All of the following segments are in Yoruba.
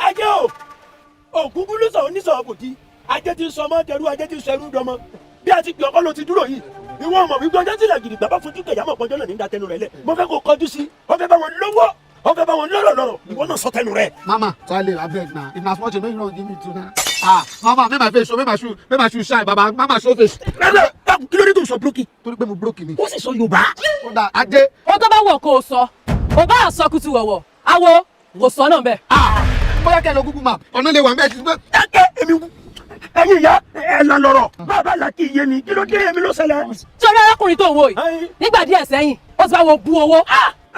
ajé o ògúngún ló sọ oníṣòwò kò tí ajé ti sọ ọmọ dẹrú ajé ti sọ ẹrú dọmọ bí a ti pè ọkọ ló ti dúró yìí ìwọ ọmọ wípé ọjọ́ tí làgìrì bàbá fojú kẹyàmọ̀ pọ́njọ́ náà ní ìdátẹnu rẹ̀ lẹ̀ mo fẹ́ kó kọjú sí ọ fẹ́ bá wọn lówó ọ fẹ́ bá wọn lọ́rọ̀ ìwọ náà sọ tẹnu rẹ̀. Mama, Charlie, abeg na. If na small change, make you no give me too na. Mama, make my face show, make my shoe shine, baba. Mama show face. rárá kí ló dé tó sọ brókì. Torí pé mo broke ni. ó sì sọ Yorùbá. Ó dà Adé. ó tó bá wọ̀ kó o sọ ò bá àsọ kutu wọ̀wọ̀ awo kò sọ náà bẹ́ẹ̀. Bóyá kẹ́ ẹ lọ Google map, ọ̀nà lè wà ń bẹ́ẹ̀ ti gbé. dákẹ́ èmi ẹ̀yin ìyá ẹ̀ là lọ́rọ̀ bàbá là kí iye ni kí ló dé èmi ló ṣẹlẹ̀. sórí arákùnrin tó ń wò yìí nígbà díẹ̀ sẹ́yìn ó ti bá wo bu owó.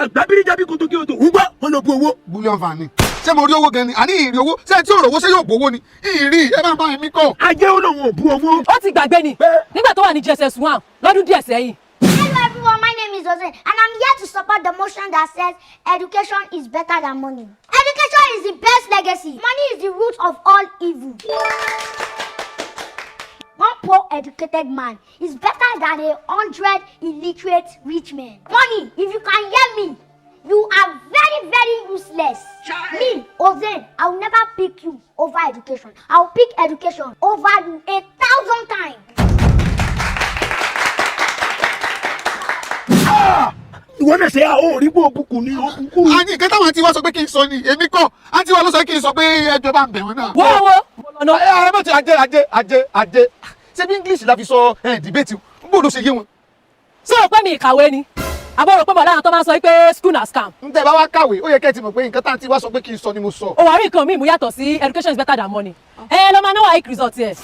àgbàbírí jábí kótó kí o tó ń gbọ́ wọn lọ bu owó. Bullion fan ni. Ṣé mo rí owó gan ni? Àní ìrì owó. Ṣé tí ò rò owó ṣé yóò gbowó ni? Ìrì ẹ máa bá mi kọ́. ajé ó lóun ò bu owó. ó ti gbàgbé ni nígbà tó wà ní JSS1 lọ́dún díẹ̀ sẹ́yìn. Hello everyone, my name is Ozain and I'm here to support the motion that says education is better than money. Education is the best legacy. Money is the root of all evil. One poor educated man is better than 100 illiterate rich men. Money, if you can hear me, you are very useless. Me, Ozain, I will never pick you over education. I will pick education over you 1,000 times. ìwọ náà ṣe àwọn òrìbó òbúkú ní òkúkú. Àní nǹkan táwọn àti wá sọ pé kí n sọ ni èmi kọ́. Àǹtí wa ló sọ kí n sọ pé ẹjọ́ bá ń bẹ̀ wọ́n náà. wọ́wọ́ Ẹ bá ti Adé. Ṣé bí English la fi sọ debate n bò ló ṣe yé wọn? ṣé o pé mi ìkàwé ni àbọ̀ rò pé bọ̀dá àwọn tó máa ń sọ pé school na scam. N tẹ́ bá wá kàwé, ó yẹ kẹ́ ẹ ti mọ̀ pé nǹkan tá àǹtí wa sọ pé kí n sọ ni mo sọ. ó wà rí nǹkan míì mú yàtọ̀ sí education is better than money. ẹ lọ máa náwó àìkú result yẹ.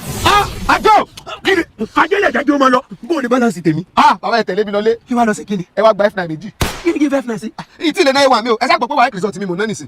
Àjọ! kíni ajé lè jáde ó máa lọ bó o lè balance tèmi. Bàbá ẹ tẹ̀lé mi lọlé. kí wàá lọ sí kíni. Ẹ wá gba F9 méjì. kíni kí fẹ́ fún ẹ sí. Ìtì ilẹ̀ náà wà mí o. Ẹ ṣàgbọ́ pé wàá result mi mò ń ná nìsín.